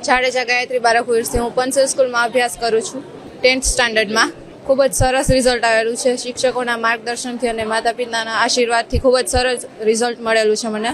જાડેજા ગાયત્રી બારાખુરથી હું પંચલ સ્કૂલમાં અભ્યાસ કરું છું 10th સ્ટાન્ડર્ડમાં. ખૂબ જ સરસ રિઝલ્ટ આવેલું છે. શિક્ષકોના માર્ગદર્શનથી અને માતા પિતાના આશીર્વાદથી ખૂબ જ સરસ રિઝલ્ટ મળેલું છે મને.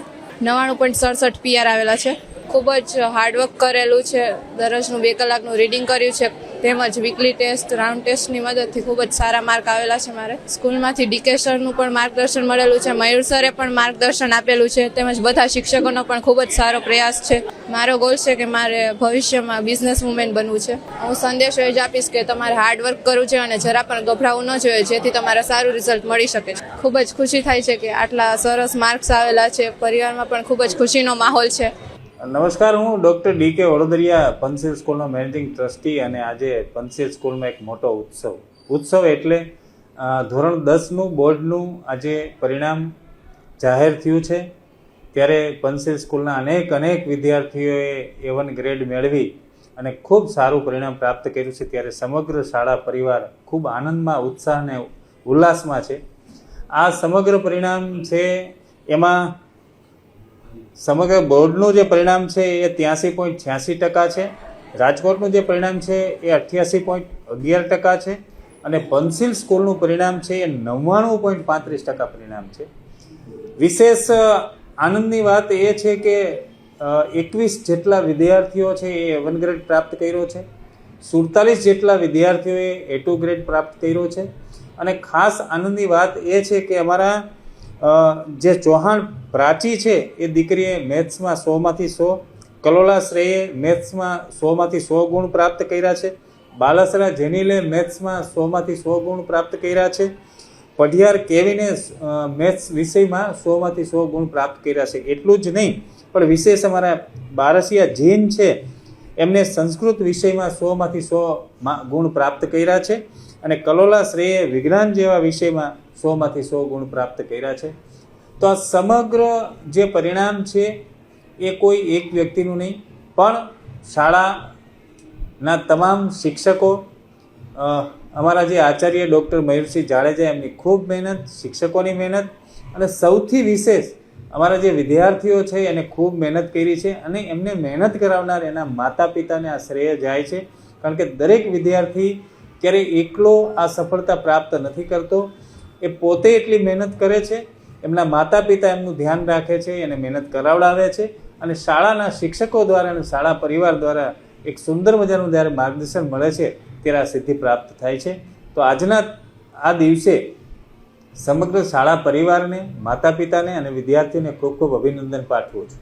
99.67 PR આવેલા છે. ખૂબ જ હાર્ડવર્ક કરેલું છે. દરરોજનું 2 કલાકનું રીડિંગ કર્યું છે. તેમજ વીકલી ટેસ્ટ, રાઉન્ડ ટેસ્ટની મદદથી ખૂબ જ સારા માર્ક આવેલા છે મારે. સ્કૂલમાંથી ડીકે સરનું પણ માર્ગદર્શન મળેલું છે. મયુર સરે પણ માર્ગદર્શન આપેલું છે. તેમજ બધા શિક્ષકોનો પણ ખૂબ જ સારો પ્રયાસ છે. મારો ગોલ છે કે મારે ભવિષ્યમાં બિઝનેસ વુમેન બનવું છે. હું સંદેશો એ જ આપીશ કે તમારે હાર્ડવર્ક કરવું છે અને જરા પણ ગભરાવું ન જોઈએ, જેથી તમારે સારું રિઝલ્ટ મળી શકે છે. ખૂબ જ ખુશી થાય છે કે આટલા સરસ માર્ક્સ આવેલા છે. પરિવારમાં પણ ખૂબ જ ખુશીનો માહોલ છે. નમસ્કાર, હું ડૉક્ટર DK વડોદરિયા, પંચશીલ સ્કૂલનો મેનેજિંગ ટ્રસ્ટી. અને આજે પંચશીલ સ્કૂલમાં એક મોટો ઉત્સવ એટલે ધોરણ 10નું બોર્ડનું આજે પરિણામ જાહેર થયું છે. ત્યારે પંચશીલ સ્કૂલના અનેક વિદ્યાર્થીઓએ A1 ગ્રેડ મેળવી અને ખૂબ સારું પરિણામ પ્રાપ્ત કર્યું છે. ત્યારે સમગ્ર શાળા પરિવાર ખૂબ આનંદમાં, ઉત્સાહ અને ઉલ્લાસમાં છે. આ સમગ્ર પરિણામ છે એમાં સમગ્ર બોર્ડનું જે પરિણામ છે એ 83.86% છે. રાજકોટનું જે પરિણામ છે એ 88.11% છે. અને પંચશીલ સ્કૂલનું પરિણામ છે એ 99.35% પરિણામ છે. વિશેષ આનંદની વાત એ છે કે 21 જેટલા વિદ્યાર્થીઓ છે એ A1 ગ્રેડ પ્રાપ્ત કર્યો છે. 47 જેટલા વિદ્યાર્થીઓએ A2 ગ્રેડ પ્રાપ્ત કર્યો છે. અને ખાસ આનંદની વાત એ છે કે અમારા જે ચૌહાણ પ્રાચી છે એ દીકરીએ મેથ્સમાં 100માંથી 100, કલોલા શ્રેયે મેથ્સમાં 100માંથી 100 ગુણ પ્રાપ્ત કર્યા છે. બાલાસરા જેનીલે મેથ્સમાં 100માંથી 100 ગુણ પ્રાપ્ત કર્યા છે. પઢિયાર કેવીને મેથ્સ વિષયમાં 100માંથી 100 ગુણ પ્રાપ્ત કર્યા છે. એટલું જ નહીં, પણ વિશેષ અમારા બારસિયા જીન છે એમને સંસ્કૃત વિષયમાં 100માંથી 100 ગુણ પ્રાપ્ત કર્યા છે. અને કલોલા શ્રેયે વિજ્ઞાન જેવા વિષયમાં 100માંથી 100 ગુણ પ્રાપ્ત કર્યા છે. તો આ સમગ્ર જે પરિણામ છે એ કોઈ એક વ્યક્તિનું નહીં, પણ શાળાના તમામ શિક્ષકો, અમારા જે આચાર્ય ડૉક્ટર મયુરસિંહ જાડેજા, એમની ખૂબ મહેનત, શિક્ષકોની મહેનત, અને સૌથી વિશેષ અમારા જે વિદ્યાર્થીઓ છે એને ખૂબ મહેનત કરી છે. અને એમને મહેનત કરાવનાર એના માતા પિતાને આ શ્રેય જાય છે. કારણ કે દરેક વિદ્યાર્થી ક્યારેય એકલો આ સફળતા પ્રાપ્ત નથી કરતો. એ પોતે એટલી મહેનત કરે છે, એમના માતા પિતા એમનું ધ્યાન રાખે છે, એને મહેનત કરાવડાવે છે. અને શાળાના શિક્ષકો દ્વારા અને શાળા પરિવાર દ્વારા એક સુંદર મજાનું જ્યારે માર્ગદર્શન મળે છે ત્યારે આ સિદ્ધિ પ્રાપ્ત થાય છે. તો આજના આ દિવસે સમગ્ર શાળા પરિવારને, માતા પિતાને અને વિદ્યાર્થીઓને ખૂબ ખૂબ અભિનંદન પાઠવું છું.